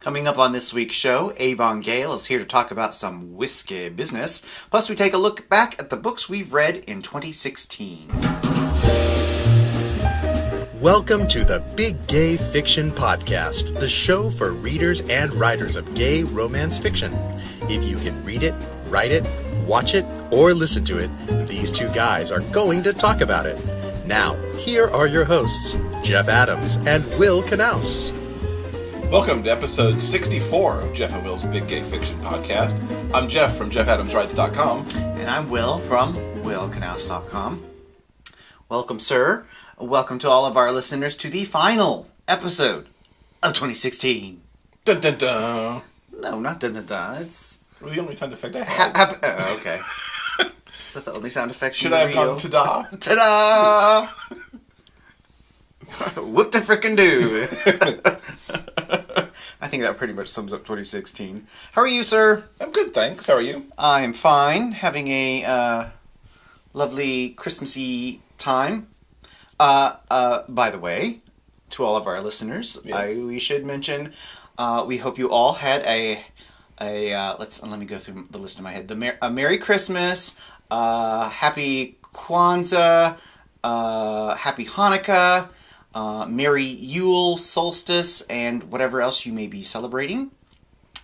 Coming up on this week's show, Avon Gale is here to talk about some whiskey business. Plus, we take a look back at the books we've read in 2016. Welcome to the Big Gay Fiction Podcast, the show for readers and writers of gay romance fiction. If you can read it, write it, watch it, or listen to it, these two guys are going to talk about it. Now, here are your hosts, Jeff Adams and Will Knaus. Welcome to episode 64 of Jeff and Will's Big Gay Fiction Podcast. I'm Jeff from JeffAdamsWrites.com. And I'm Will from WillKnaus.com. Welcome, sir. Welcome to all of our listeners to the final episode of 2016. Dun dun dun. No, not dun dun dun. It's... It was the only sound effect I had. Okay. Is that the only sound effect Should I have gone ta-da? Ta-da! Whoop the frickin' do. I think that pretty much sums up 2016. How are you, sir? I'm good, thanks. How are you? I'm fine. Having a lovely Christmassy time. By the way, to all of our listeners, yes. we should mention, we hope you all had let me go through the list in my head. A Merry Christmas, Happy Kwanzaa, Happy Hanukkah, Merry Yule, Solstice, and whatever else you may be celebrating.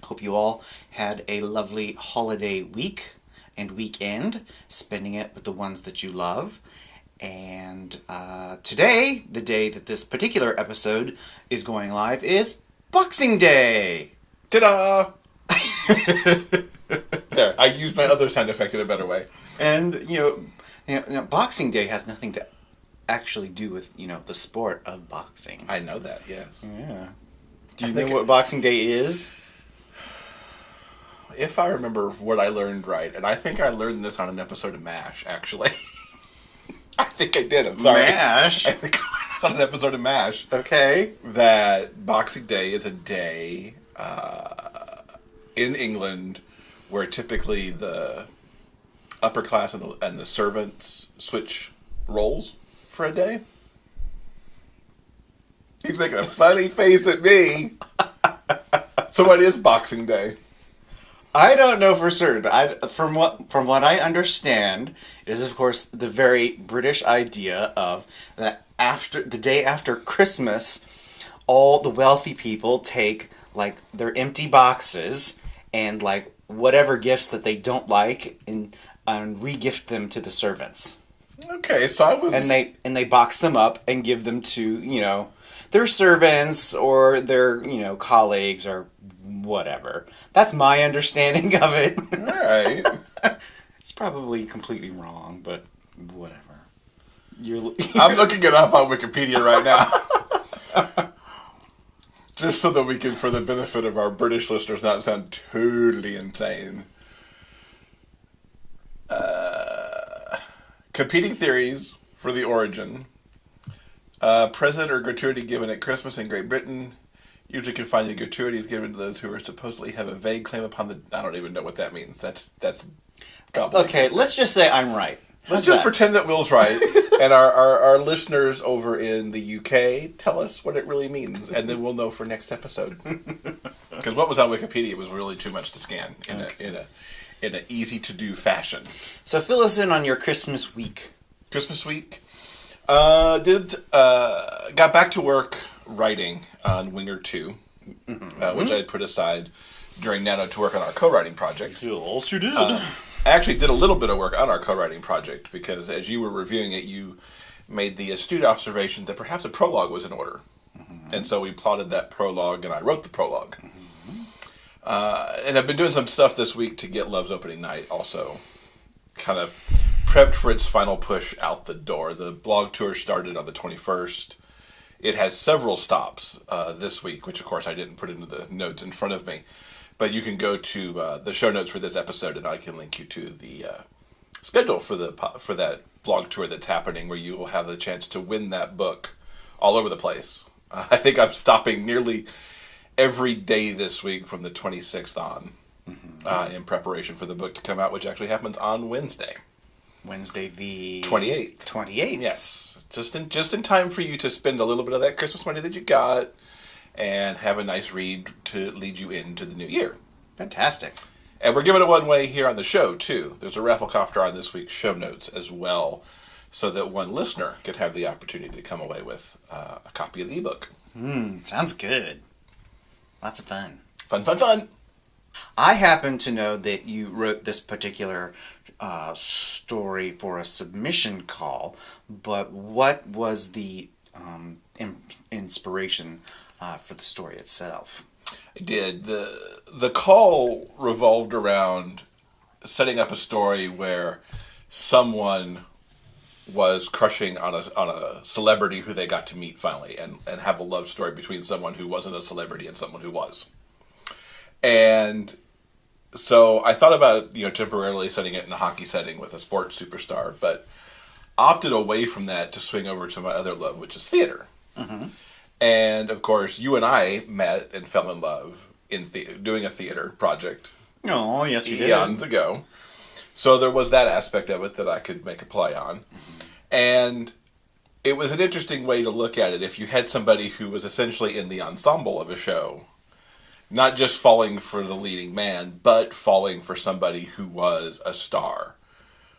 Hope you all had a lovely holiday week and weekend, spending it with the ones that you love. And today, the day that this particular episode is going live, is Boxing Day! Ta-da! There, I used my other sound effect in a better way. And, you know, Boxing Day has nothing to actually do with, the sport of boxing. I know that, yes. Yeah. Do you know what Boxing Day is? If I remember what I learned right, and I think I learned this on an episode of MASH, actually. I think I did, I'm sorry. MASH? I think it's on an episode of MASH. Okay. That Boxing Day is a day in England where typically the upper class and the servants switch roles for a day. He's making a funny face at me. So what is Boxing Day? I don't know for certain. From what I understand, is of course the very British idea of that after the day after Christmas, all the wealthy people take like their empty boxes and like whatever gifts that they don't like and re-gift them to the servants. Okay, so I was and they box them up and give them to their servants or their colleagues or whatever. That's my understanding of it. All right. It's probably completely wrong, but whatever. I'm looking it up on Wikipedia right now. Just so that we can, for the benefit of our British listeners, not sound totally insane. Competing theories for the origin. Present or gratuity given at Christmas in Great Britain usually confined to gratuities given to those who are supposedly have a vague claim upon the... I don't even know what that means. That's gobbledygook. Okay, let's just say I'm right. Let's just pretend that Will's right, and our listeners over in the UK tell us what it really means, and then we'll know for next episode. Because what was on Wikipedia was really too much to scan in an easy to do fashion. So fill us in on your Christmas week. Christmas week, got back to work writing on Winger 2, which I had put aside during Nano to work on our co-writing project. Yes, you did. I actually did a little bit of work on our co-writing project because as you were reviewing it, you made the astute observation that perhaps a prologue was in order. Mm-hmm. And so we plotted that prologue and I wrote the prologue. Mm-hmm. And I've been doing some stuff this week to get Love's Opening Night also kind of prepped for its final push out the door. The blog tour started on the 21st. It has several stops this week, which of course I didn't put into the notes in front of me. But you can go to the show notes for this episode, and I can link you to the schedule for that blog tour that's happening, where you will have the chance to win that book all over the place. I think I'm stopping nearly every day this week from the 26th on in preparation for the book to come out, which actually happens on Wednesday. Wednesday the 28th. 28th. Yes, just in time for you to spend a little bit of that Christmas money that you got and have a nice read to lead you into the new year. Fantastic. And we're giving it one way here on the show, too. There's a Rafflecopter on this week's show notes as well, so that one listener could have the opportunity to come away with a copy of the ebook. Sounds good. Lots of fun. Fun. I happen to know that you wrote this particular story for a submission call, but what was the inspiration for the story itself? I did. The call revolved around setting up a story where someone was crushing on a celebrity who they got to meet finally, and have a love story between someone who wasn't a celebrity and someone who was. And so I thought about, temporarily setting it in a hockey setting with a sports superstar, but opted away from that to swing over to my other love, which is theater. Mm-hmm. And, of course, you and I met and fell in love in doing a theater project. Oh, yes, we did. Eons ago. So there was that aspect of it that I could make a play on. Mm-hmm. And it was an interesting way to look at it. If you had somebody who was essentially in the ensemble of a show, not just falling for the leading man, but falling for somebody who was a star.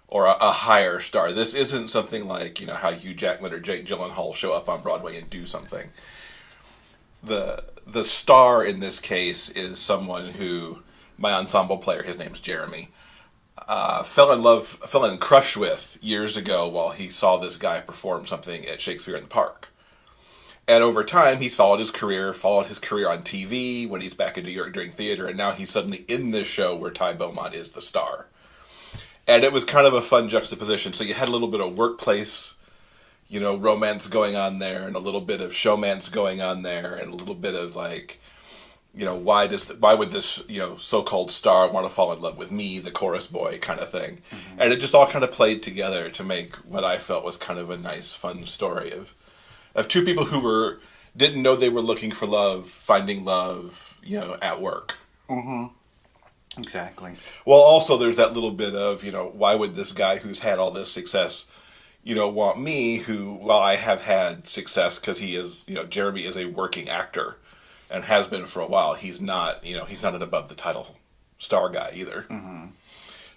Or a higher star. This isn't something like, how Hugh Jackman or Jake Gyllenhaal show up on Broadway and do something. The star in this case is someone who, my ensemble player, his name's Jeremy, fell in crush with years ago while he saw this guy perform something at Shakespeare in the Park. And over time, he's followed his career on TV when he's back in New York doing theater, and now he's suddenly in this show where Ty Beaumont is the star. And it was kind of a fun juxtaposition. So you had a little bit of workplace, romance going on there, and a little bit of showmance going on there, and a little bit of like, why would this, so-called star want to fall in love with me, the chorus boy kind of thing. Mm-hmm. And it just all kind of played together to make what I felt was kind of a nice, fun story of two people who didn't know they were looking for love, finding love, at work. Mm-hmm. Exactly. Well, also there's that little bit of, why would this guy who's had all this success, want me who, while I have had success because he is, Jeremy is a working actor and has been for a while. He's not, he's not an above the title star guy either. Mm-hmm.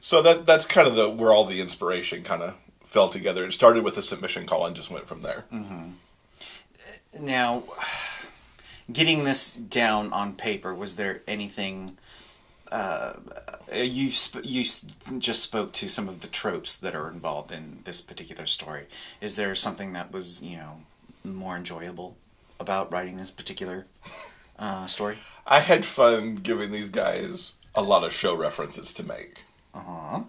So that's kind of where all the inspiration kind of fell together. It started with a submission call and just went from there. Mm-hmm. Now, getting this down on paper, was there anything... You just spoke to some of the tropes that are involved in this particular story. Is there something that was, more enjoyable about writing this particular story? I had fun giving these guys a lot of show references to make. Uh-huh.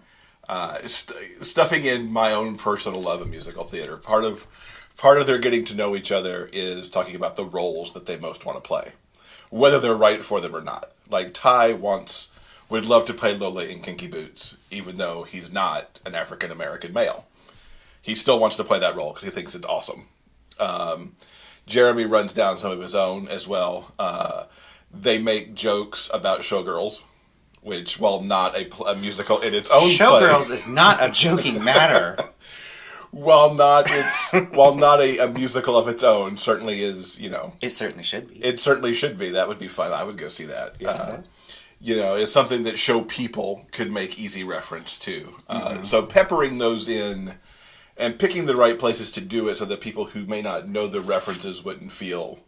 Stuffing in my own personal love of musical theater. Part of their getting to know each other is talking about the roles that they most want to play, whether they're right for them or not. Like Ty would love to play Lola in Kinky Boots, even though he's not an African-American male. He still wants to play that role because he thinks it's awesome. Jeremy runs down some of his own as well. They make jokes about Showgirls, which, while not a musical in its own Showgirls is not a joking matter. While not a musical of its own, certainly is, It certainly should be. It certainly should be. That would be fun. I would go see that. Yeah. It's something that show people could make easy reference to. So peppering those in and picking the right places to do it so that people who may not know the references wouldn't feel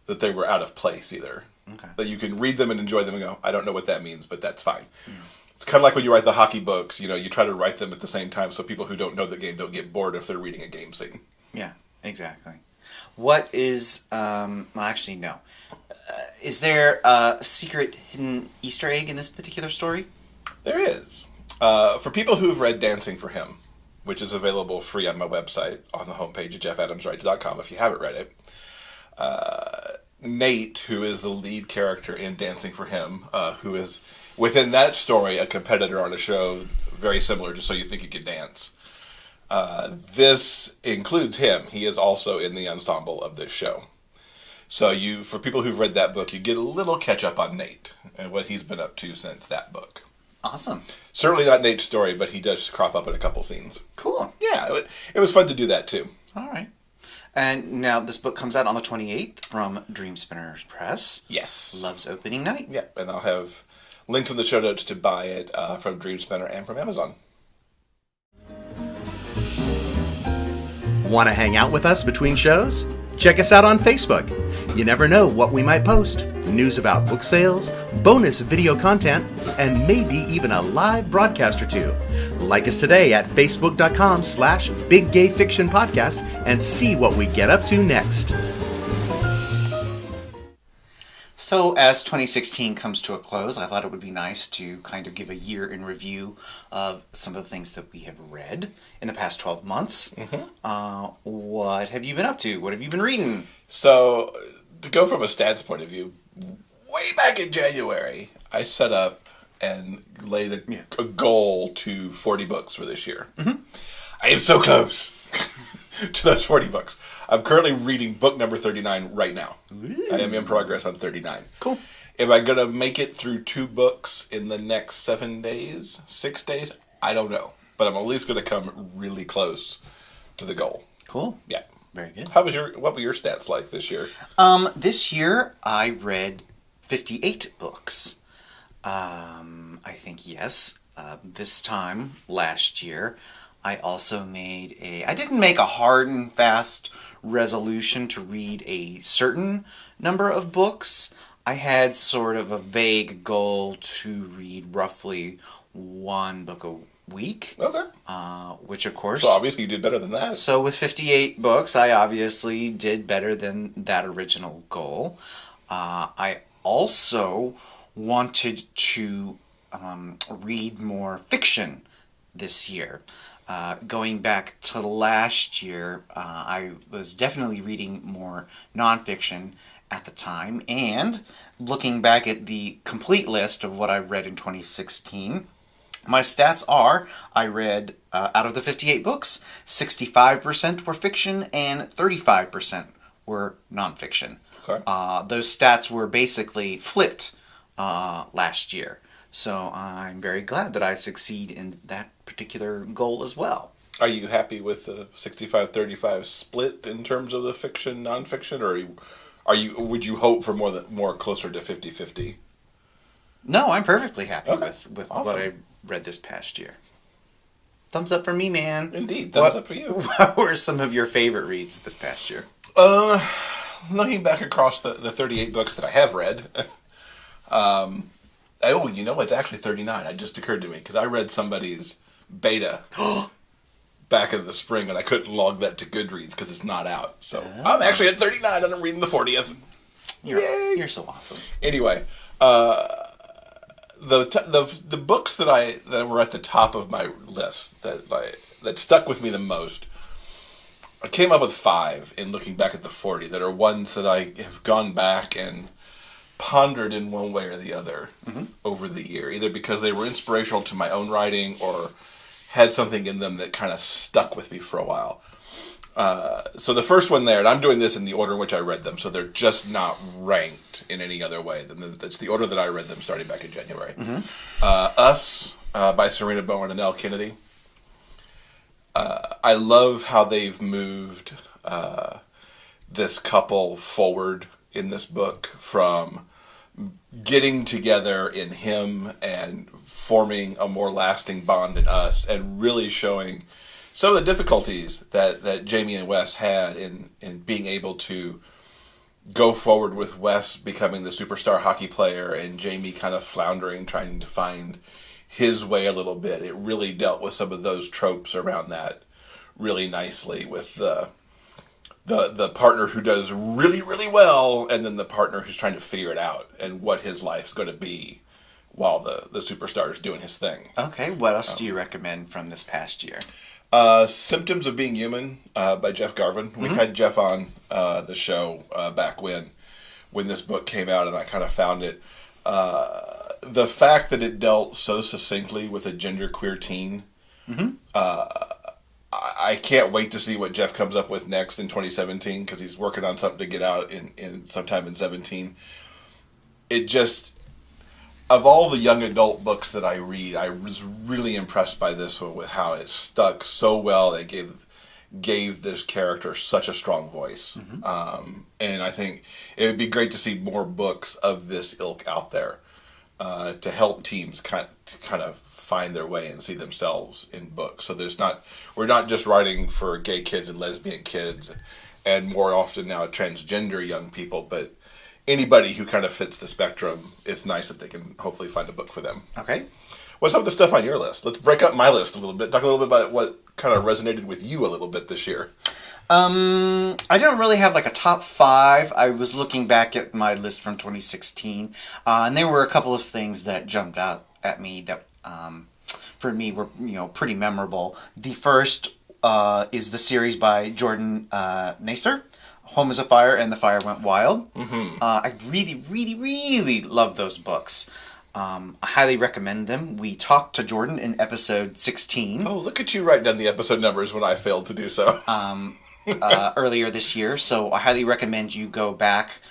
that they were out of place either. Okay. That you can read them and enjoy them and go, I don't know what that means, but that's fine. Yeah. It's kind of like when you write the hockey books, you try to write them at the same time so people who don't know the game don't get bored if they're reading a game scene. Yeah, exactly. What is, well, actually, no. Is there a secret hidden Easter egg in this particular story? There is. For people who've read Dancing for Him, which is available free on my website on the homepage at jeffadamswrites.com if you haven't read it, Nate, who is the lead character in Dancing for Him, who is, within that story, a competitor on a show very similar to So You Think You Could Dance. This includes him. He is also in the ensemble of this show. So for people who've read that book, you get a little catch up on Nate and what he's been up to since that book. Awesome. Certainly not Nate's story, but he does crop up in a couple scenes. Cool. Yeah, it was fun to do that too. All right. And now this book comes out on the 28th from Dream Spinners Press. Yes. Love's opening night. Yeah, and I'll have links in the show notes to buy it from Dream Spinner and from Amazon. Want to hang out with us between shows? Check us out on Facebook. You never know what we might post. News about book sales, bonus video content, and maybe even a live broadcast or two. Like us today at facebook.com/Big Gay Fiction Podcast and see what we get up to next. So as 2016 comes to a close, I thought it would be nice to kind of give a year in review of some of the things that we have read in the past 12 months. What have you been up to? What have you been reading? So, to go from a stats point of view, way back in January, I set up and laid a goal to 40 books for this year. I am so close to those 40 books. I'm currently reading book number 39 right now. Ooh. I am in progress on 39. Cool. Am I going to make it through 2 books in the next 7 days, 6 days? I don't know. But I'm at least going to come really close to the goal. Cool. Yeah. Very good. What were your stats like this year? This year I read 58 books. I think, yes. This time last year, I also I didn't make a hard and fast resolution to read a certain number of books. I had sort of a vague goal to read roughly 1 book a week. Okay. Which, of course... So obviously you did better than that. So with 58 books, I obviously did better than that original goal. I also wanted to read more fiction this year. Going back to last year, I was definitely reading more nonfiction at the time, and looking back at the complete list of what I read in 2016, my stats are, I read, out of the 58 books, 65% were fiction and 35% were nonfiction. Okay. Those stats were basically flipped last year. So I'm very glad that I succeed in that particular goal as well. Are you happy with the 65-35 split in terms of the fiction, nonfiction, or would you hope for more closer to 50-50? No, I'm perfectly happy with Awesome. what I read this past year. Thumbs up for me, man. Indeed, thumbs up for you. What were some of your favorite reads this past year? Looking back across the 38 books that I have read, it's actually 39. It just occurred to me because I read somebody's beta back in the spring and I couldn't log that to Goodreads because it's not out. So I'm actually at 39 and I'm reading the 40th. You're so awesome. Anyway, the books that were at the top of my list that stuck with me the most, I came up with 5 in looking back at the 40 that are ones that I have gone back and pondered in one way or the other over the year, either because they were inspirational to my own writing or had something in them that kind of stuck with me for a while. So the first one there, and I'm doing this in the order in which I read them, so they're just not ranked in any other way. That's the order that I read them starting back in January. Us by Sarina, Bowen, and Elle Kennedy. I love how they've moved this couple forward in this book from getting together in him and forming a more lasting bond in us and really showing some of the difficulties that Jamie and Wes had in being able to go forward with Wes becoming the superstar hockey player and Jamie kind of floundering, trying to find his way a little bit. It really dealt with some of those tropes around that really nicely with the partner who does really, really well, and then the partner who's trying to figure it out and what his life's going to be while the superstar is doing his thing. Okay, what else do you recommend from this past year? Symptoms of Being Human by Jeff Garvin. We had Jeff on the show back when this book came out, and I kind of found it. The fact that it dealt so succinctly with a genderqueer teen, I can't wait to see what Jeff comes up with next in 2017 because he's working on something to get out in sometime in 2017. It just, of all the young adult books that I read, I was really impressed by this one with how it stuck so well. It gave this character such a strong voice. And I think it would be great to see more books of this ilk out there to help teams kind of find their way and see themselves in books. So we're not just writing for gay kids and lesbian kids, and more often now transgender young people, but anybody who kind of fits the spectrum. It's nice that they can hopefully find a book for them. Okay. What's some of the stuff on your list? Let's break up my list a little bit. Talk a little bit about what kind of resonated with you a little bit this year. I don't really have like a top 5. I was looking back at my list from 2016, and there were a couple of things that jumped out at me that, for me, were pretty memorable. The first is the series by Jordan Nasser, Home is a Fire and the Fire Went Wild. I really, really, really love those books. I highly recommend them. We talked to Jordan in episode 16. Oh, look at you writing down the episode numbers when I failed to do so. Earlier this year, so I highly recommend you go back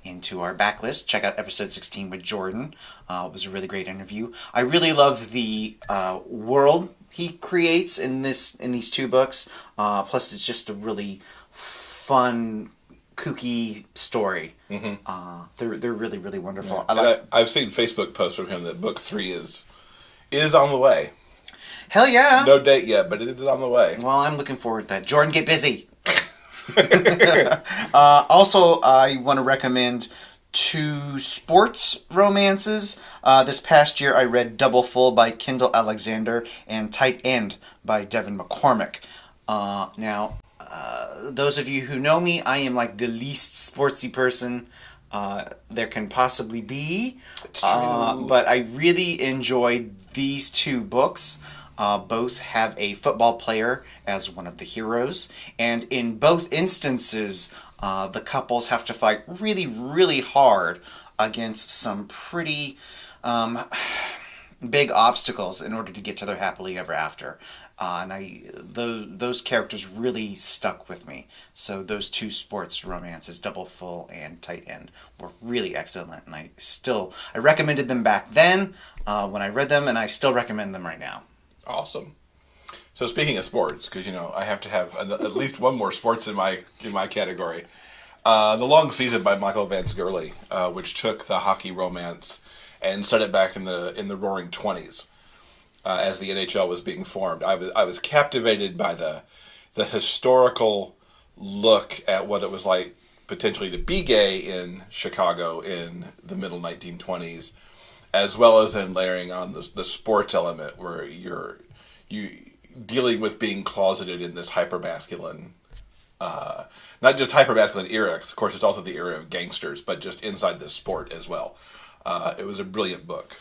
into our backlist. Check out episode 16 with Jordan. It was a really great interview. I really love the world he creates in these 2 books. Plus, it's just a really fun, kooky story. They're really, really wonderful. Yeah. I've seen Facebook posts from him that book 3 is on the way. Hell yeah! No date yet, but it is on the way. Well, I'm looking forward to that. Jordan, get busy. Also, I want to recommend 2 sports romances. This past year, I read Double Full by Kindle Alexander and Tight End by Devon McCormack. Now, those of you who know me, I am like the least sportsy person there can possibly be. It's true. But I really enjoyed these 2 books. Both have a football player as one of the heroes, and in both instances, the couples have to fight really, really hard against some pretty big obstacles in order to get to their happily ever after. Those characters really stuck with me. So those 2 sports romances, Double Full and Tight End, were really excellent, and I recommended them back then when I read them, and I still recommend them right now. Awesome. So speaking of sports, because I have to have at least one more sports in my category. The Long Season by Michael Vance Gurley, which took the hockey romance and set it back in the Roaring '20s as the NHL was being formed. I was captivated by the historical look at what it was like potentially to be gay in Chicago in the middle 1920s. As well as then layering on the sports element, where you dealing with being closeted in this hypermasculine, not just hypermasculine era. Of course, it's also the era of gangsters, but just inside this sport as well. It was a brilliant book.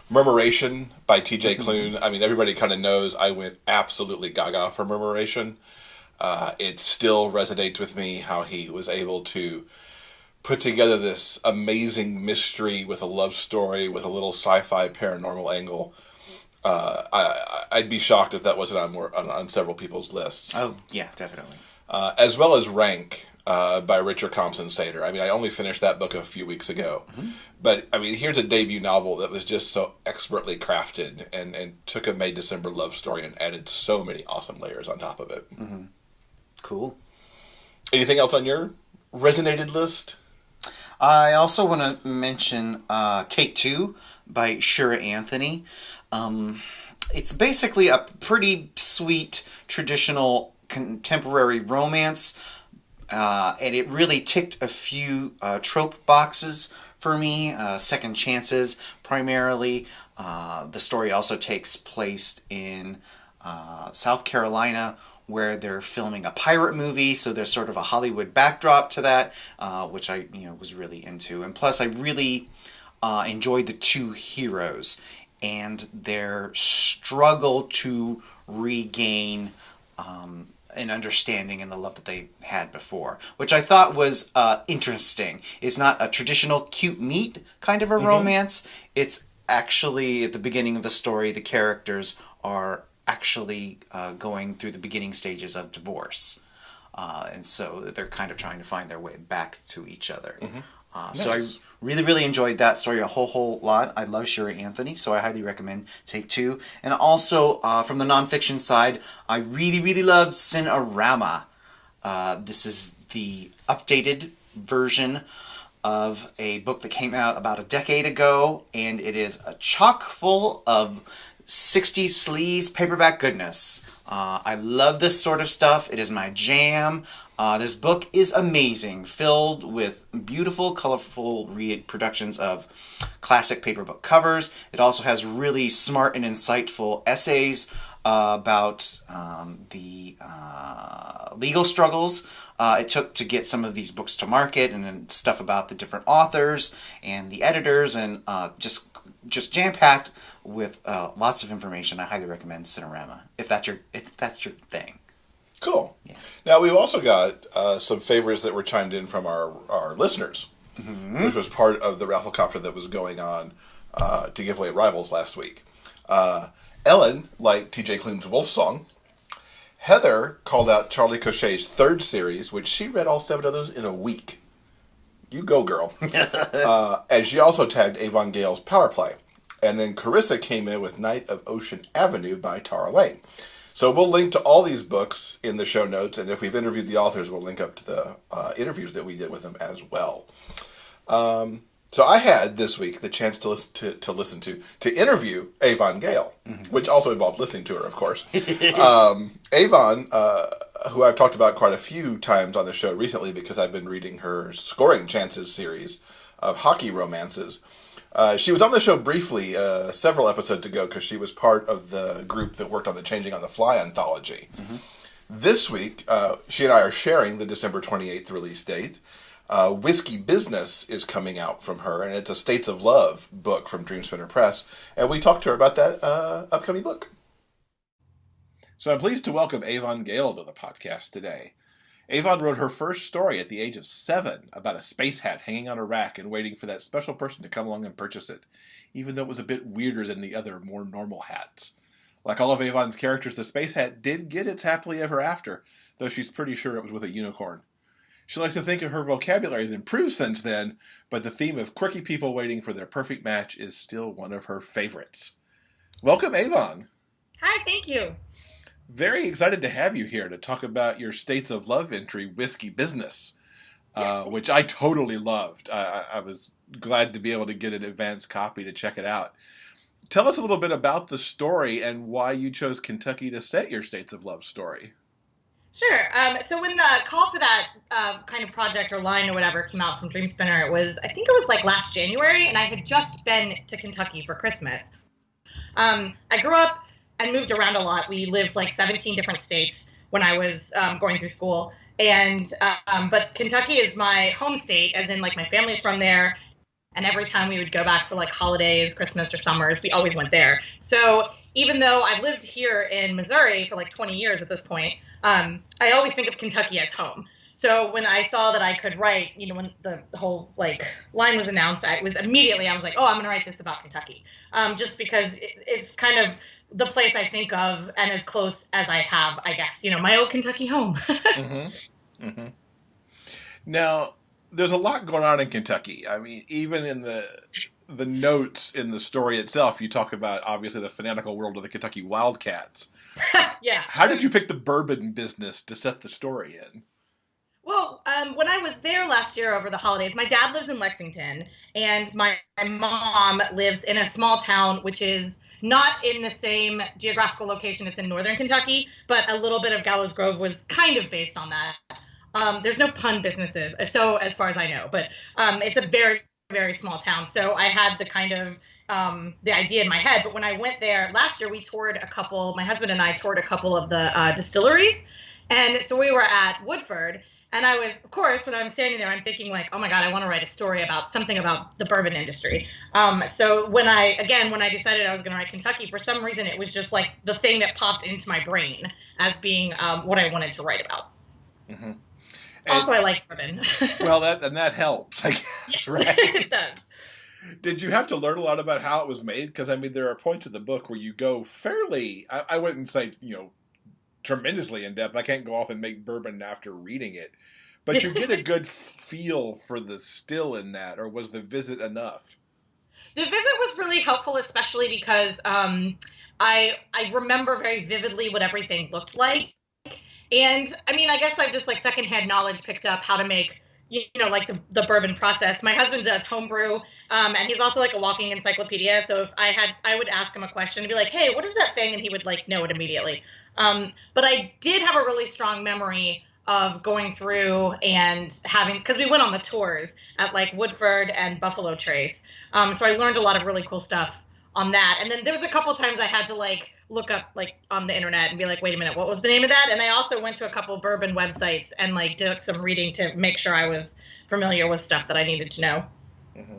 Murmuration by T.J. Klune. I mean, everybody kind of knows I went absolutely gaga for Murmuration. It still resonates with me how he was able to put together this amazing mystery with a love story with a little sci-fi paranormal angle. I'd be shocked if that wasn't on several people's lists. Oh, yeah, definitely. As well as Rank by Richard Compson Sater. I mean, I only finished that book a few weeks ago. But, I mean, here's a debut novel that was just so expertly crafted and took a May December love story and added so many awesome layers on top of it. Cool. Anything Anything else on your resonated list? I also want to mention Take Two by Shira Anthony. It's basically a pretty sweet, traditional, contemporary romance, and it really ticked a few trope boxes for me. Second chances, primarily. The story also takes place in South Carolina, where they're filming a pirate movie, so there's sort of a Hollywood backdrop to that, which I was really into. And plus, I really enjoyed the 2 heroes and their struggle to regain an understanding and the love that they had before, which I thought was interesting. It's not a traditional cute meet kind of a romance. It's actually, at the beginning of the story, the characters are actually going through the beginning stages of divorce. And so they're kind of trying to find their way back to each other. So I Really, really enjoyed that story a whole lot. I love Shira Anthony, so I highly recommend Take Two. And also, from the nonfiction side, I really, really loved Cinerama. This is the updated version of a book that came out about a decade ago, and it is a chock full of 60s sleaze paperback goodness. I love this sort of stuff. It is my jam. This book is amazing, filled with beautiful, colorful reproductions of classic paper book covers. It also has really smart and insightful essays about the legal struggles it took to get some of these books to market, and then stuff about the different authors and the editors, and just jam-packed with lots of information. I highly recommend Cinerama if that's your thing. Cool. Yeah. Now, we've also got some favors that were chimed in from our listeners, which was part of the rafflecopter that was going on to give away Rivals last week. Ellen liked T.J. Klune's Wolf Song. Heather called out Charlie Cochet's third series, which she read all 7 of those in a week. You go, girl. And she also tagged Avon Gale's Power Play. And then Carissa came in with Night of Ocean Avenue by Tara Lane. So we'll link to all these books in the show notes, and if we've interviewed the authors, we'll link up to the interviews that we did with them as well. So I had this week the chance to interview Avon Gale, which also involved listening to her, of course. Avon, who I've talked about quite a few times on the show recently because I've been reading her Scoring Chances series of hockey romances. She was on the show briefly several episodes ago because she was part of the group that worked on the Changing on the Fly anthology. This week, she and I are sharing the December 28th release date. Whiskey Business is coming out from her, and it's a States of Love book from Dreamspinner Press. And we talked to her about that upcoming book. So I'm pleased to welcome Avon Gale to the podcast today. Avon wrote her first story at the age of 7 about a space hat hanging on a rack and waiting for that special person to come along and purchase it, even though it was a bit weirder than the other, more normal hats. Like all of Avon's characters, the space hat did get its happily ever after, though she's pretty sure it was with a unicorn. She likes to think her vocabulary has improved since then, but the theme of quirky people waiting for their perfect match is still one of her favorites. Welcome, Avon. Hi, thank you. Very excited to have you here to talk about your States of Love entry, Whiskey Business, Yes. which I totally loved. I was glad to be able to get an advanced copy to check it out. Tell us a little bit about the story and why you chose Kentucky to set your States of Love story. Sure. So when the call for that kind of project or line or whatever came out from Dreamspinner, I think it was like last January, and I had just been to Kentucky for Christmas. I grew up and moved around a lot. We lived like 17 different states when I was going through school. But Kentucky is my home state, as in like my family's from there. And every time we would go back for like holidays, Christmas or summers, we always went there. So even though I've lived here in Missouri for like 20 years at this point, I always think of Kentucky as home. So when I saw that I could write, when the whole like line was announced, I was like, oh, I'm going to write this about Kentucky. Just because it's kind of the place I think of and as close as I have, I guess, my old Kentucky home. Mm-hmm. Mm-hmm. Now, there's a lot going on in Kentucky. I mean, even in the notes in the story itself, you talk about, obviously, the fanatical world of the Kentucky Wildcats. Yeah. How did you pick the bourbon business to set the story in? Well, when I was there last year over the holidays, my dad lives in Lexington, and my mom lives in a small town, which is not in the same geographical location. It's in northern Kentucky, but a little bit of Gallows Grove was kind of based on that. There's no pun businesses, so as far as I know, but it's a very, very small town. So I had the kind of the idea in my head. But when I went there last year, my husband and I toured a couple of the distilleries. And so we were at Woodford. And I was, of course, when I'm standing there, I'm thinking like, oh my God, I want to write a story about something about the bourbon industry. So when I decided I was going to write Kentucky, for some reason, it was just like the thing that popped into my brain as being what I wanted to write about. Mm-hmm. Also, I like bourbon. Well, that helps, I guess, yes, right? It does. Did you have to learn a lot about how it was made? Because, I mean, there are points in the book where you go fairly, I wouldn't say, tremendously in depth. I can't go off and make bourbon after reading it. But you get a good feel for the still in that, or was the visit enough? The visit was really helpful, especially because I remember very vividly what everything looked like. And I mean, I guess I've just like secondhand knowledge picked up how to make, like the bourbon process. My husband does homebrew, and he's also like a walking encyclopedia. So if I would ask him a question and be like, hey, what is that thing? And he would like know it immediately. But I did have a really strong memory of going through and having, because we went on the tours at like Woodford and Buffalo Trace. So I learned a lot of really cool stuff on that. And then there was a couple times I had to like look up like on the internet and be like, wait a minute, what was the name of that? And I also went to a couple bourbon websites and like did some reading to make sure I was familiar with stuff that I needed to know. Mm-hmm.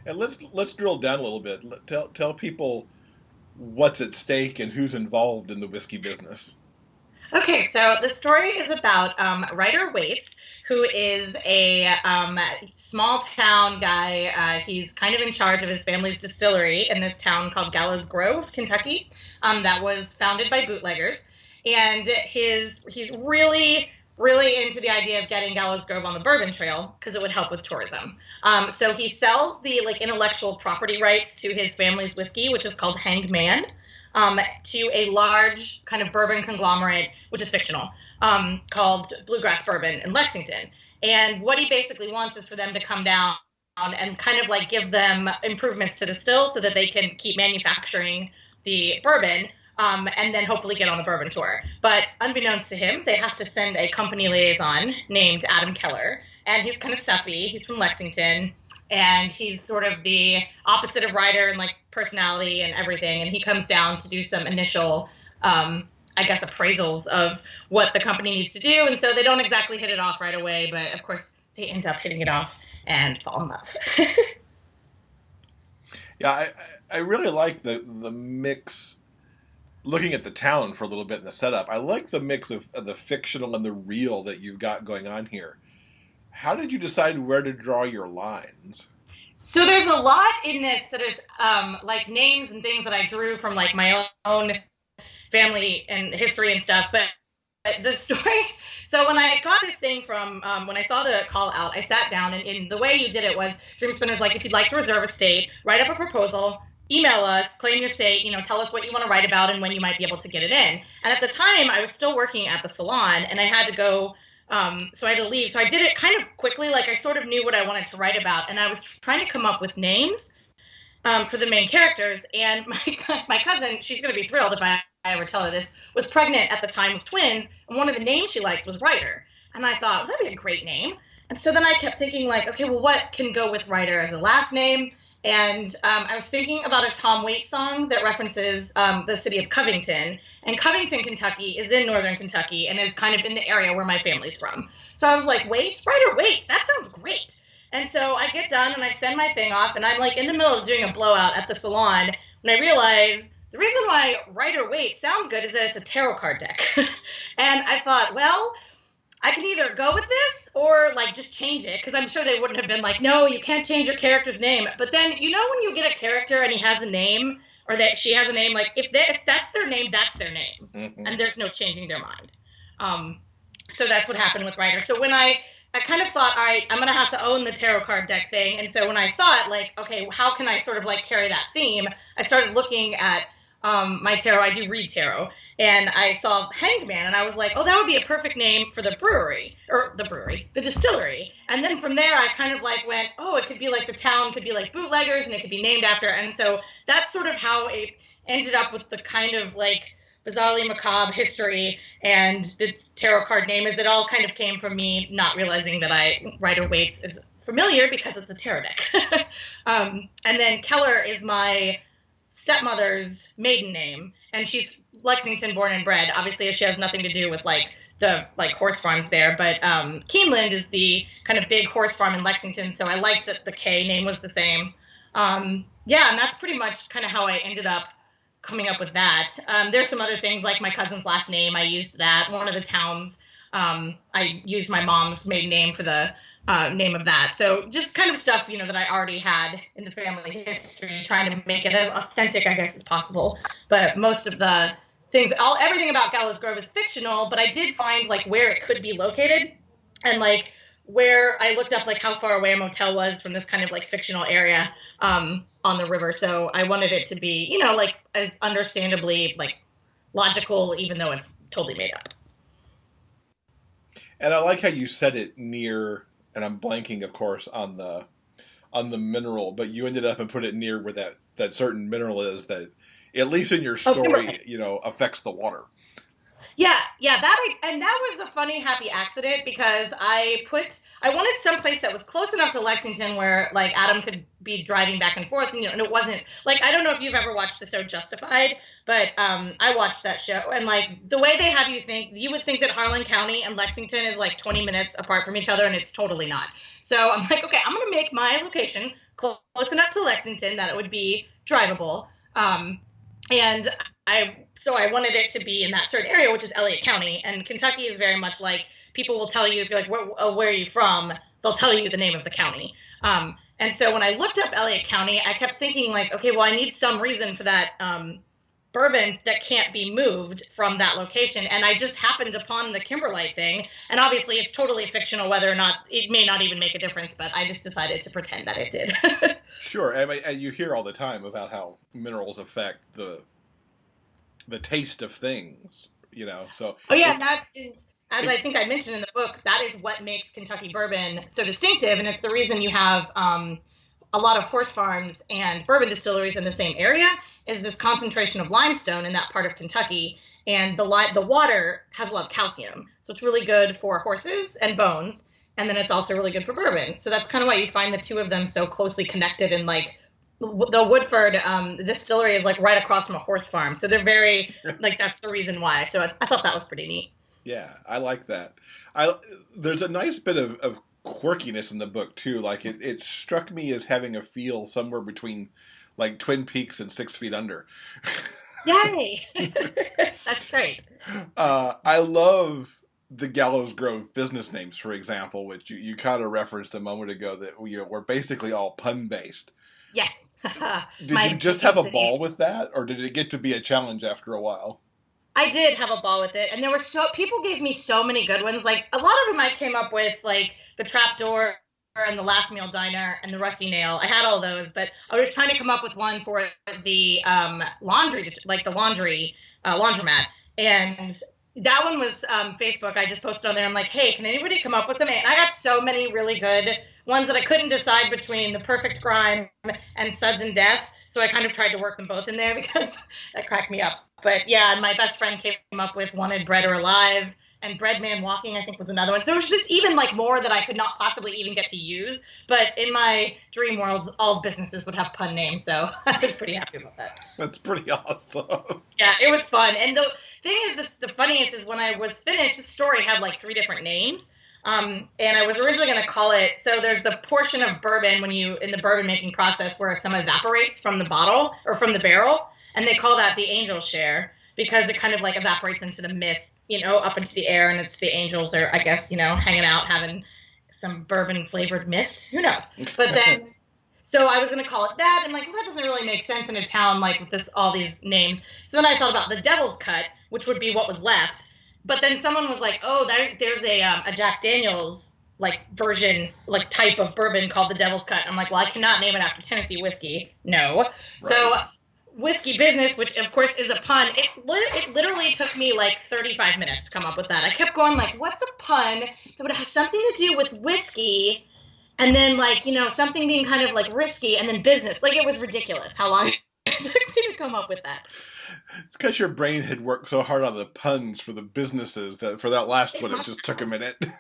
And let's drill down a little bit. Tell people what's at stake and who's involved in the whiskey business. Okay, so the story is about Ryder Waits, who is a small town guy. He's kind of in charge of his family's distillery in this town called Gallows Grove, Kentucky, that was founded by bootleggers. And he's really, really into the idea of getting Gallows Grove on the Bourbon Trail because it would help with tourism. So he sells the like intellectual property rights to his family's whiskey, which is called Hanged Man, to a large kind of bourbon conglomerate, which is fictional, called Bluegrass Bourbon in Lexington. And what he basically wants is for them to come down and kind of like give them improvements to the still so that they can keep manufacturing the bourbon, and then hopefully get on the bourbon tour. But unbeknownst to him, they have to send a company liaison named Adam Keller, and he's kind of stuffy. He's from Lexington, and he's sort of the opposite of Ryder in like personality and everything. And he comes down to do some initial, appraisals of what the company needs to do. And so they don't exactly hit it off right away, but of course they end up hitting it off and fall in love. Yeah, I really like the mix. Looking at the town for a little bit in the setup, I like the mix of the fictional and the real that you've got going on here. How did you decide where to draw your lines? So there's a lot in this that is like names and things that I drew from like my own family and history and stuff. But the story, so when I got this thing from, when I saw the call out, I sat down and the way you did it was Dreamspin was like, if you'd like to reserve a state, write up a proposal, email us, claim your state, tell us what you want to write about and when you might be able to get it in. And at the time I was still working at the salon and I had to go, so I had to leave. So I did it kind of quickly. Like I sort of knew what I wanted to write about and I was trying to come up with names for the main characters. And my cousin, she's going to be thrilled if I ever tell her this, was pregnant at the time with twins. And one of the names she likes was Ryder. And I thought, well, that'd be a great name. And so then I kept thinking like, okay, well, what can go with Ryder as a last name? And I was thinking about a Tom Waits song that references the city of Covington. And Covington, Kentucky is in northern Kentucky and is kind of in the area where my family's from. So I was like, Waits? Ryder Waits, that sounds great. And so I get done and I send my thing off and I'm like in the middle of doing a blowout at the salon when I realize the reason why Ryder Waits sound good is that it's a tarot card deck. And I thought, well, I can either go with this or like just change it because I'm sure they wouldn't have been like, no, you can't change your character's name. But then, when you get a character and he has a name or that she has a name, like if that's their name, that's their name. Mm-hmm. And there's no changing their mind. So that's what happened with Ryder. So when I kind of thought, all right, I'm going to have to own the tarot card deck thing. And so when I thought like, okay, how can I sort of like carry that theme? I started looking at my tarot. I do read tarot. And I saw Hanged Man, and I was like, oh, that would be a perfect name for the distillery. And then from there, I kind of like went, oh, it could be like the town could be like bootleggers, and it could be named after. And so that's sort of how it ended up with the kind of like bizarrely macabre history and the tarot card name, is it all kind of came from me not realizing that Ryder Waits is familiar because it's a tarot deck. And then Keller is my stepmother's maiden name, and she's Lexington born and bred. Obviously, she has nothing to do with like the horse farms there, but Keeneland is the kind of big horse farm in Lexington, so I liked that the K name was the same. And that's pretty much kind of how I ended up coming up with that. There's some other things like my cousin's last name. I used that. One of the towns, I used my mom's maiden name for the name of that. So just kind of stuff, that I already had in the family history, trying to make it as authentic, I guess, as possible. But most of the things, everything about Gallows Grove is fictional, but I did find like where it could be located. and like where I looked up like how far away a motel was from this kind of like fictional area on the river. So I wanted it to be, you know, like as understandably like logical, even though it's totally made up. And I like how you said it near, and I'm blanking, of course, on the mineral, but you ended up and put it near where that certain mineral is that, at least in your story, you know, affects the water. Yeah, that was a funny, happy accident because I wanted someplace that was close enough to Lexington where like Adam could be driving back and forth, you know, and it wasn't like, I don't know if you've ever watched the show Justified, but I watched that show, and like the way they have you would think that Harlan County and Lexington is like 20 minutes apart from each other, and it's totally not. So I'm like, okay, I'm gonna make my location close enough to Lexington that it would be drivable. And I wanted it to be in that certain area, which is Elliott County. And Kentucky is very much like, people will tell you, if you're like, where are you from? They'll tell you the name of the county. And so when I looked up Elliott County, I kept thinking like, okay, well, I need some reason for that bourbon that can't be moved from that location. And I just happened upon the Kimberlite thing. And obviously it's totally fictional, whether or not it may not even make a difference, but I just decided to pretend that it did. Sure. And you hear all the time about how minerals affect the taste of things, you know, so. Oh yeah, that is, as I think I mentioned in the book, that is what makes Kentucky bourbon so distinctive. And it's the reason you have a lot of horse farms and bourbon distilleries in the same area, is this concentration of limestone in that part of Kentucky. And the water has a lot of calcium. So it's really good for horses and bones. And then it's also really good for bourbon. So that's kind of why you find the two of them so closely connected. And like the Woodford distillery is like right across from a horse farm. So they're very, like, that's the reason why. So I thought that was pretty neat. Yeah, I like that. There's a nice bit of quirkiness in the book too. Like it struck me as having a feel somewhere between like Twin Peaks and 6 Feet Under. Yay! That's great. I love the Gallows Grove business names, for example, which you kind of referenced a moment ago, that were basically all pun based. Yes. Did you just have a ball with that, or did it get to be a challenge after a while? I did have a ball with it, and there were people gave me so many good ones. Like a lot of them I came up with, like the Trapdoor and the Last Meal Diner and the Rusty Nail. I had all those, but I was trying to come up with one for the laundry, like the laundry laundromat, and that one was Facebook. I just posted on there. I'm like, hey, can anybody come up with some? And I got so many really good ones that I couldn't decide between The Perfect Crime and Suds and Death. So I kind of tried to work them both in there because that cracked me up. But yeah, my best friend came up with Wanted Bread or Alive, and Bread Man Walking, I think, was another one. So it was just even like more that I could not possibly even get to use. But in my dream worlds, all businesses would have pun names. So I was pretty happy about that. That's pretty awesome. Yeah, it was fun. And the thing is, the funniest is when I was finished, the story had like 3 different names. And I was originally going to call it, so there's the portion of bourbon in the bourbon making process where some evaporates from the bottle or from the barrel. And they call that the angel share because it kind of like evaporates into the mist, you know, up into the air. And it's the angels are, I guess, you know, hanging out, having some bourbon flavored mist. Who knows? But then, so I was going to call it that. And like, well, that doesn't really make sense in a town like with all these names. So then I thought about the Devil's Cut, which would be what was left. But then someone was like, oh, there's a Jack Daniels like version, like type of bourbon called the Devil's Cut. I'm like, well, I cannot name it after Tennessee whiskey. No. Right. So Whiskey Business, which of course is a pun, it literally took me like 35 minutes to come up with that. I kept going like, what's a pun that would have something to do with whiskey and then like, you know, something being kind of like risky and then business. Like it was ridiculous how long it took me to come up with that. It's because your brain had worked so hard on the puns for the businesses that for that last one it just took a minute. And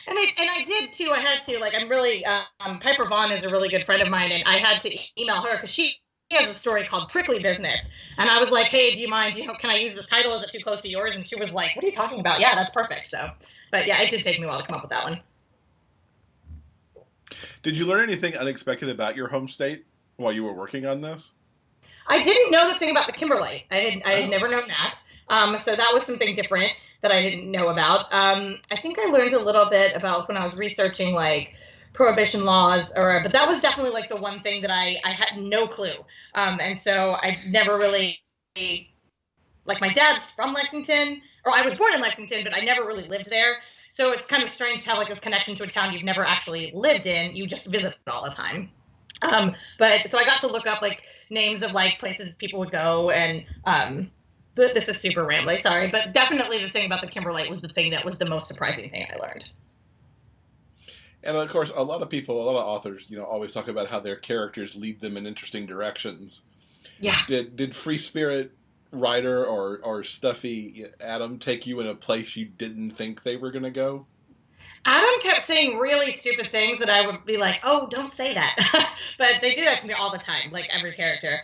I did too. I had to, like, I'm really Piper Vaughn is a really good friend of mine, and I had to email her because she has a story called Prickly Business, and I was like, hey, do you mind? Can I use this title? Is it too close to yours? And she was like, what are you talking about? Yeah, that's perfect. So, but yeah, it did take me a while to come up with that one. Did you learn anything unexpected about your home state while you were working on this? I didn't know the thing about the Kimberlite. I had never known that. So that was something different that I didn't know about. I think I learned a little bit about when I was researching like prohibition laws, but that was definitely like the one thing that I had no clue. And so I never really, like my dad's from Lexington, or I was born in Lexington, but I never really lived there. So it's kind of strange to have like this connection to a town you've never actually lived in. You just visit it all the time. But so I got to look up like names of like places people would go, and this is super rambly, sorry, but definitely the thing about the Kimberlite was the thing that was the most surprising thing I learned. And of course, a lot of authors, always talk about how their characters lead them in interesting directions. Yeah. Did Free Spirit writer or stuffy Adam take you in a place you didn't think they were going to go? Adam kept saying really stupid things that I would be like, oh, don't say that. But they do that to me all the time, like every character.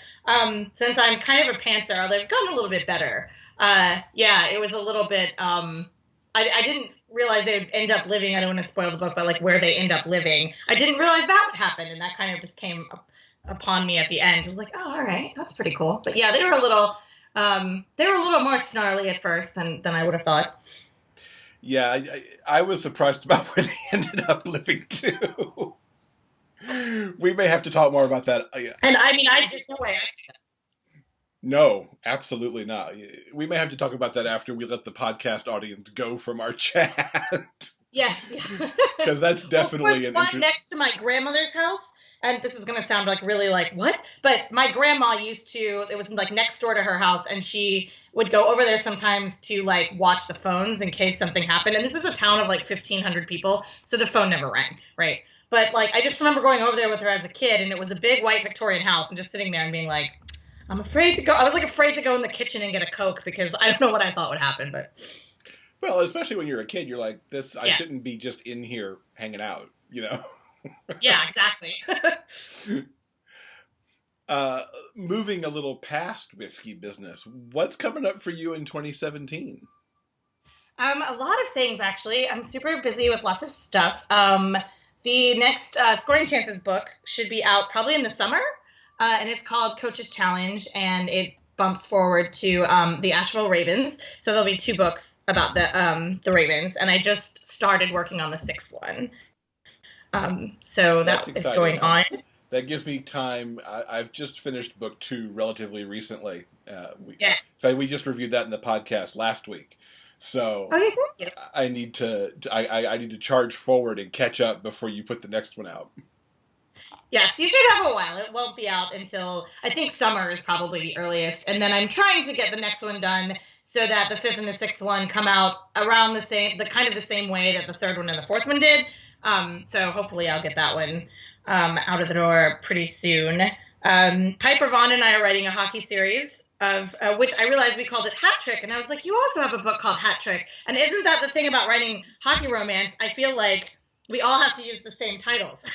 Since I'm kind of a pantser, they've gotten a little bit better. It was a little bit, I didn't realize they would end up living, I don't want to spoil the book, but like where they end up living. I didn't realize that would happen, and that kind of just came upon me at the end. I was like, oh, all right, that's pretty cool. But yeah, they were a little more snarly at first than I would have thought. Yeah, I was surprised about where they ended up living too. We may have to talk more about that. And I mean, there's no way I could do that. No, absolutely not. We may have to talk about that after we let the podcast audience go from our chat. Yes. Because that's definitely an interesting. Next to my grandmother's house, and this is going to sound like really like, what? But my grandma it was like next door to her house, and she would go over there sometimes to like watch the phones in case something happened. And this is a town of like 1,500 people, so the phone never rang, right? But like, I just remember going over there with her as a kid, and it was a big white Victorian house, and just sitting there and being like, I'm afraid to go. I was like afraid to go in the kitchen and get a Coke because I don't know what I thought would happen. But well, especially when you're a kid, you're like, I shouldn't be just in here hanging out, Yeah, exactly. Moving a little past whiskey business, what's coming up for you in 2017? A lot of things, actually. I'm super busy with lots of stuff. The next Scoring Chances book should be out probably in the summer. And it's called Coach's Challenge, and it bumps forward to the Asheville Ravens. So there'll be 2 books about the Ravens, and I just started working on the 6th one. So that's going on. That gives me time. I've just finished book 2 relatively recently. In fact, we just reviewed that in the podcast last week. So I need to charge forward and catch up before you put the next one out. Yes, you should have a while. It won't be out until, I think summer is probably the earliest. And then I'm trying to get the next one done so that the 5th and the 6th one come out around the same way that the 3rd one and the 4th one did. So hopefully I'll get that one out of the door pretty soon. Piper Vaughn and I are writing a hockey series of which I realized we called it Hat Trick. And I was like, you also have a book called Hat Trick. And isn't that the thing about writing hockey romance? I feel like we all have to use the same titles.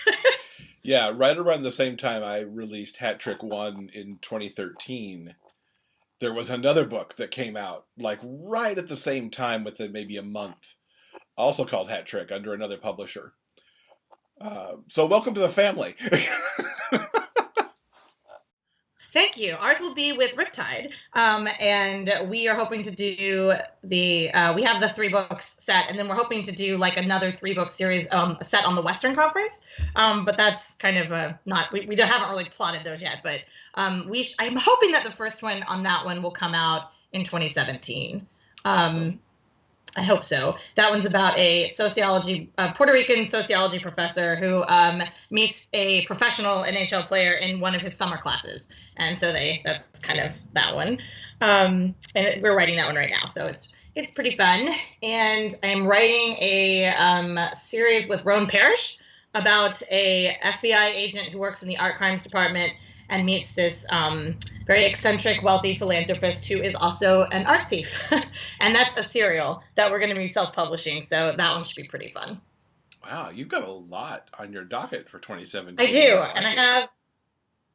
Yeah, right around the same time I released Hat Trick 1 in 2013, there was another book that came out, like right at the same time within maybe a month, also called Hat Trick under another publisher. So welcome to the family. Thank you. Ours will be with Riptide, and we are hoping to do we have the 3 books set, and then we're hoping to do like another 3-book series set on the Western Conference, but that's kind of we haven't really plotted those yet, but I'm hoping that the first one on that one will come out in 2017. Awesome. I hope so. That one's about a Puerto Rican sociology professor who meets a professional NHL player in one of his summer classes. And so that's kind of that one. And we're writing that one right now. So it's pretty fun. And I'm writing a series with Roan Parrish about a FBI agent who works in the art crimes department and meets this very eccentric, wealthy philanthropist who is also an art thief. And that's a serial that we're going to be self-publishing. So that one should be pretty fun. Wow, you've got a lot on your docket for 2017. I do.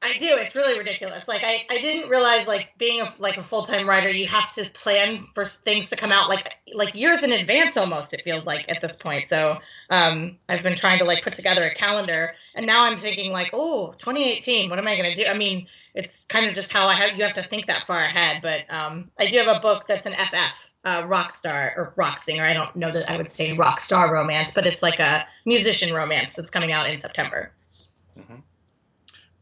I do. It's really ridiculous. Like, I didn't realize, like, being a full-time writer, you have to plan for things to come out, like years in advance almost, it feels like, at this point. So I've been trying to, like, put together a calendar, and now I'm thinking, like, 2018, what am I going to do? I mean, it's kind of just how you have to think that far ahead. But I do have a book that's an FF, rock star, or rock singer. I don't know that I would say rock star romance, but it's like a musician romance that's coming out in September. Mm-hmm.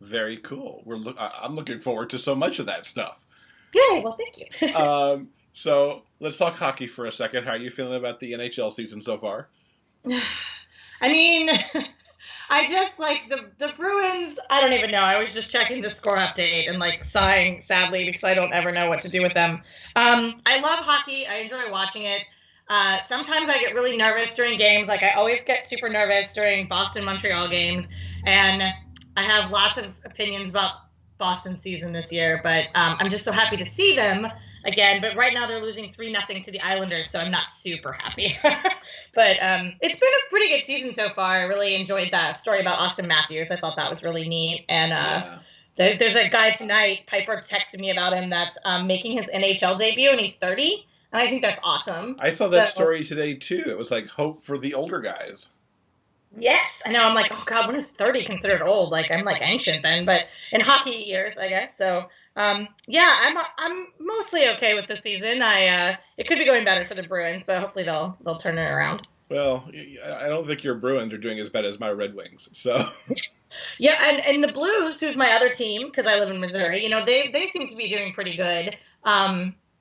Very cool. I'm looking forward to so much of that stuff. Yay! Well, thank you. So let's talk hockey for a second. How are you feeling about the NHL season so far? I mean, I just like the Bruins. I don't even know. I was just checking the score update and like sighing sadly because I don't ever know what to do with them. I love hockey. I enjoy watching it. Sometimes I get really nervous during games. Like I always get super nervous during Boston-Montreal games, and I have lots of opinions about Boston season this year. But I'm just so happy to see them again. But right now they're losing 3-0 to the Islanders, so I'm not super happy. But it's been a pretty good season so far. I really enjoyed that story about Austin Matthews. I thought that was really neat. And there's a guy tonight, Piper texted me about him, that's making his NHL debut, and he's 30. And I think that's awesome. I saw that story today, too. It was like hope for the older guys. Yes. I know. I'm like, oh, God, when is 30 considered old? Like, I'm like ancient then, but in hockey years, I guess. So, yeah, I'm mostly okay with the season. It could be going better for the Bruins, but hopefully they'll turn it around. Well, I don't think your Bruins are doing as bad as my Red Wings, so... Yeah, and the Blues, who's my other team, because I live in Missouri, you know, they seem to be doing pretty good.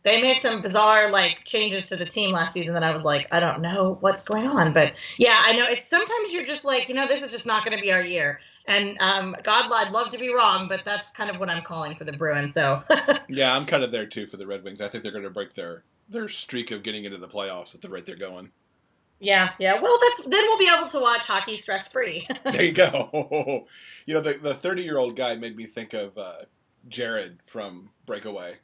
They made some bizarre, like, changes to the team last season that I was like, I don't know what's going on. But, yeah, I know it's sometimes you're just like, you know, this is just not going to be our year. And, God, I'd love to be wrong, but that's kind of what I'm calling for the Bruins, so. Yeah, I'm kind of there, too, for the Red Wings. I think they're going to break their streak of getting into the playoffs at the rate they're going. Yeah. Well, then we'll be able to watch hockey stress-free. There you go. You know, the 30-year-old guy made me think of Jared from Breakaway.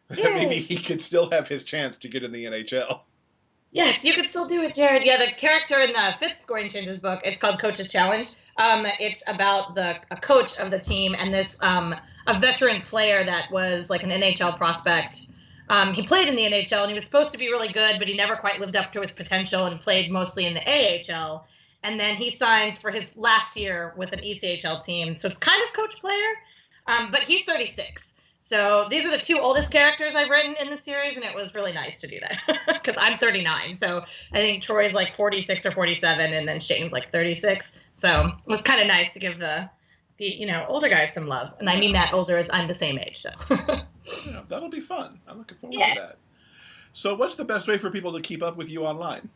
Maybe he could still have his chance to get in the NHL. Yes, you could still do it, Jared. Yeah, the character in the fifth Scoring Changes book, it's called Coach's Challenge. It's about a coach of the team and this a veteran player that was like an NHL prospect. He played in the NHL, and he was supposed to be really good, but he never quite lived up to his potential and played mostly in the AHL. And then he signs for his last year with an ECHL team. So it's kind of coach player, but he's 36. So these are the two oldest characters I've written in the series, and it was really nice to do that because I'm 39. So I think Troy's like 46 or 47, and then Shane's like 36. So it was kind of nice to give the older guys some love. And I mean that older as I'm the same age. So yeah, that'll be fun. I'm looking forward to that. So what's the best way for people to keep up with you online?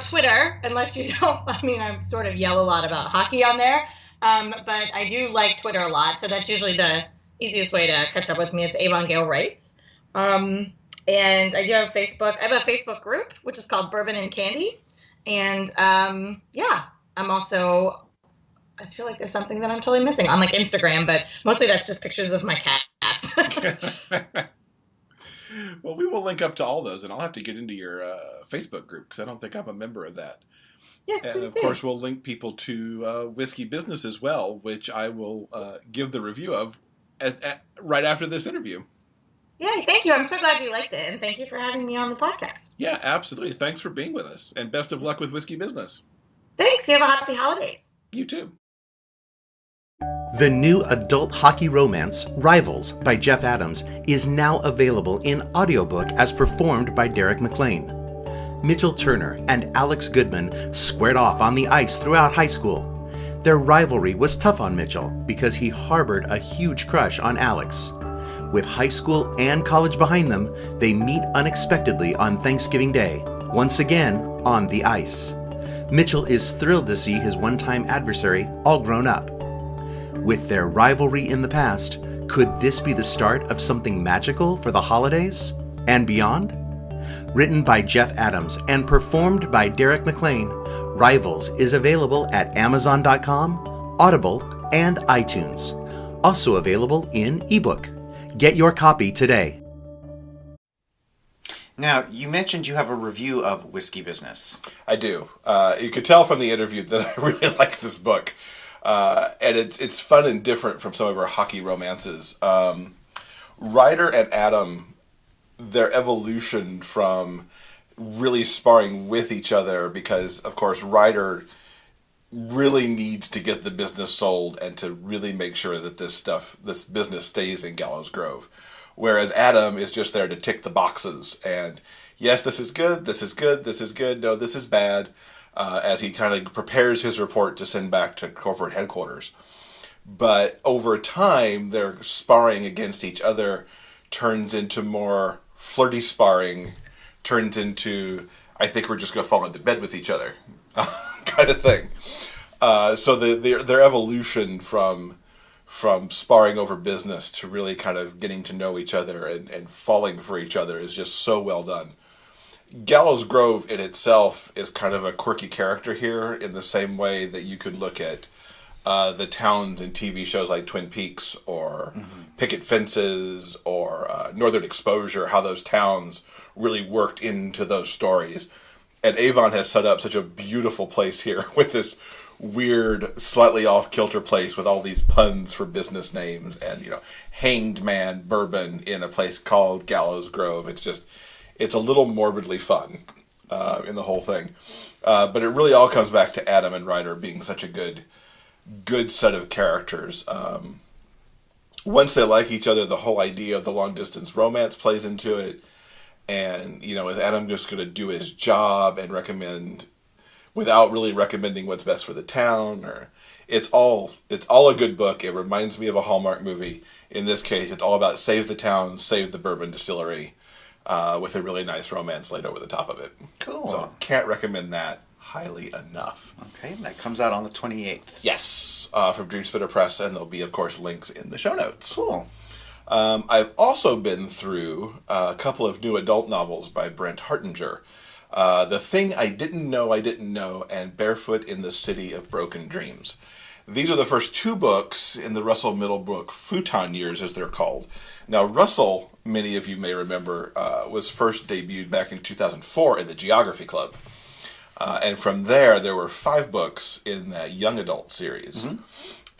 Twitter, unless you don't. I mean, I sort of yell a lot about hockey on there, but I do like Twitter a lot. So that's usually the easiest way to catch up with me. It's Avon Gale Writes. And I do have Facebook. I have a Facebook group, which is called Bourbon and Candy. And I'm also, I feel like there's something that I'm totally missing on like Instagram, but mostly that's just pictures of my cats. Well, we will link up to all those, and I'll have to get into your Facebook group because I don't think I'm a member of that. Yes, and of course, we'll link people to Whiskey Business as well, which I will give the review of right after this interview. Yeah, thank you. I'm so glad you liked it, and thank you for having me on the podcast. Yeah, absolutely. Thanks for being with us, and best of luck with Whiskey Business. Thanks. You have a happy holidays. You too. The new adult hockey romance, Rivals, by Jeff Adams, is now available in audiobook as performed by Derek McLean. Mitchell Turner and Alex Goodman squared off on the ice throughout high school. Their rivalry was tough on Mitchell because he harbored a huge crush on Alex. With high school and college behind them, they meet unexpectedly on Thanksgiving Day, once again on the ice. Mitchell is thrilled to see his one-time adversary all grown up. With their rivalry in the past, could this be the start of something magical for the holidays and beyond? Written by Jeff Adams and performed by Derek McLean, Rivals is available at Amazon.com, Audible, and iTunes. Also available in ebook. Get your copy today. Now, you mentioned you have a review of Whiskey Business. I do. You could tell from the interview that I really like this book. And it's fun and different from some of our hockey romances. Ryder and Adam, their evolution from really sparring with each other because, of course, Ryder really needs to get the business sold and to really make sure that this business stays in Gallows Grove. Whereas Adam is just there to tick the boxes and, yes, this is good, this is good, this is good, no, this is bad, as he kind of prepares his report to send back to corporate headquarters. But over time, their sparring against each other turns into more flirty sparring turns into, I think we're just going to fall into bed with each other kind of thing. So their evolution from sparring over business to really kind of getting to know each other and falling for each other is just so well done. Gallows Grove in itself is kind of a quirky character here in the same way that you could look at the towns in TV shows like Twin Peaks or Picket Fences or Northern Exposure, how those towns really worked into those stories. And Avon has set up such a beautiful place here with this weird, slightly off-kilter place with all these puns for business names and, Hanged Man Bourbon in a place called Gallows Grove. It's a little morbidly fun in the whole thing. But it really all comes back to Adam and Ryder being such a good set of characters. Once they like each other, the whole idea of the long-distance romance plays into it. And, is Adam just going to do his job and recommend, without really recommending what's best for the town? Or it's all a good book. It reminds me of a Hallmark movie. In this case, it's all about save the town, save the bourbon distillery, with a really nice romance laid over the top of it. Cool. So can't recommend that highly enough. Okay, that comes out on the 28th. Yes, from Dreamspitter Press, and there'll be, of course, links in the show notes. Cool. I've also been through a couple of new adult novels by Brent Hartinger. The Thing I Didn't Know, and Barefoot in the City of Broken Dreams. These are the first two books in the Russell Middlebrook Futon years, as they're called. Now, Russell, many of you may remember, was first debuted back in 2004 in the Geography Club. And from there were 5 books in that young adult series. Mm-hmm.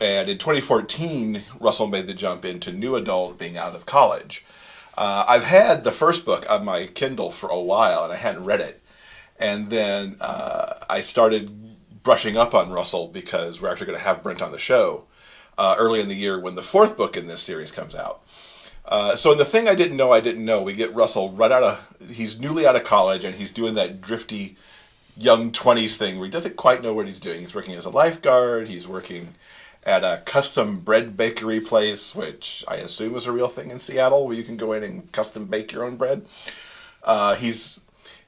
And in 2014, Russell made the jump into new adult, being out of college. I've had the first book on my Kindle for a while, and I hadn't read it. And then I started brushing up on Russell because we're actually going to have Brent on the show early in the year when the 4th book in this series comes out. So in The Thing I Didn't Know, we get Russell he's newly out of college, and he's doing that drifty young 20s thing where he doesn't quite know what he's doing. He's working as a lifeguard, he's working at a custom bread bakery place, which I assume is a real thing in Seattle, where you can go in and custom bake your own bread. He's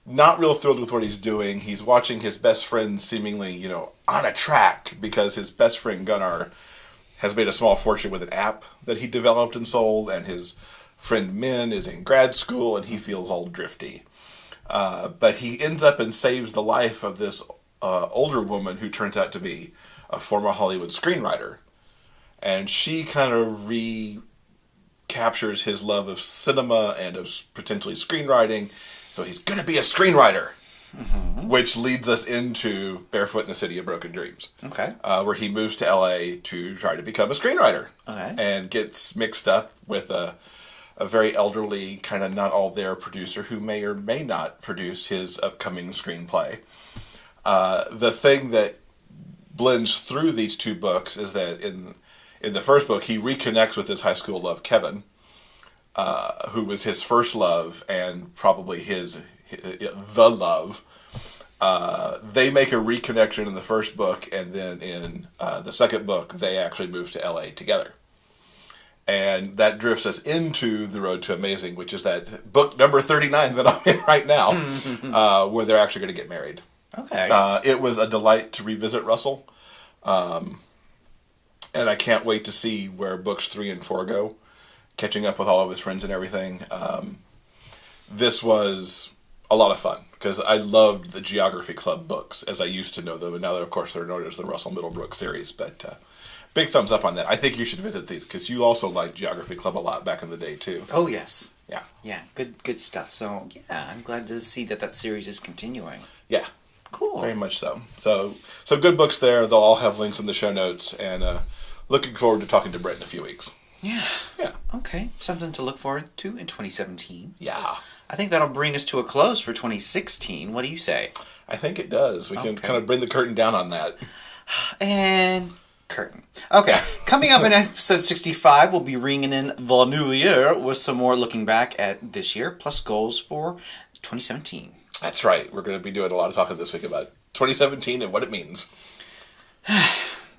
not real thrilled with what he's doing. He's watching his best friend seemingly, on a track, because his best friend Gunnar has made a small fortune with an app that he developed and sold, and his friend Min is in grad school, and he feels all drifty. But he ends up and saves the life of this older woman who turns out to be a former Hollywood screenwriter. And she kind of recaptures his love of cinema and of potentially screenwriting. So he's going to be a screenwriter, which leads us into Barefoot in the City of Broken Dreams. Okay. Where he moves to LA to try to become a screenwriter. Okay. And gets mixed up with a very elderly, kind of not all there producer who may or may not produce his upcoming screenplay. The thing that blends through these two books is that in the first book, he reconnects with his high school love, Kevin, who was his first love and probably the love. They make a reconnection in the first book, and then in the second book, they actually move to LA together. And that drifts us into The Road to Amazing, which is that book number 39 that I'm in right now, where they're actually going to get married. Okay. It was a delight to revisit Russell. And I can't wait to see where books 3 and 4 go, catching up with all of his friends and everything. This was a lot of fun, because I loved the Geography Club books as I used to know them, and now, of course, they're known as the Russell Middlebrook series. But big thumbs up on that. I think you should visit these, because you also liked Geography Club a lot back in the day, too. Oh, yes. Yeah. Yeah, good stuff. So, yeah, I'm glad to see that series is continuing. Yeah. Cool. Very much so. So good books there. They'll all have links in the show notes, and looking forward to talking to Brent in a few weeks. Yeah. Yeah. Okay. Something to look forward to in 2017. Yeah. I think that'll bring us to a close for 2016. What do you say? I think it does. We can kind of bring the curtain down on that. And curtain. Okay. Coming up in episode 65, we'll be ringing in the new year with some more looking back at this year, plus goals for 2017. That's right. We're going to be doing a lot of talking this week about 2017 and what it means.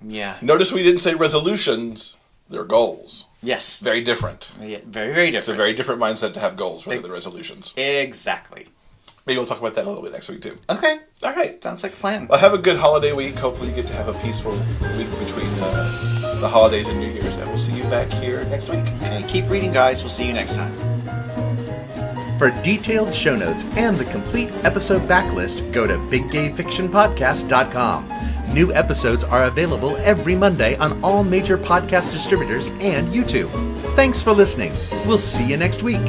Yeah. Notice we didn't say resolutions. They're goals. Yes. Very different. Yeah, very, very It's a different. very different mindset to have goals rather than resolutions. Exactly. Maybe we'll talk about that a little bit next week, too. Okay. All right. Sounds like a plan. Well, have a good holiday week. Hopefully you get to have a peaceful week between the holidays and New Year's. And we'll see you back here next week. And keep reading, guys. We'll see you next time. For detailed show notes and the complete episode backlist, go to biggayfictionpodcast.com. New episodes are available every Monday on all major podcast distributors and YouTube. Thanks for listening. We'll see you next week.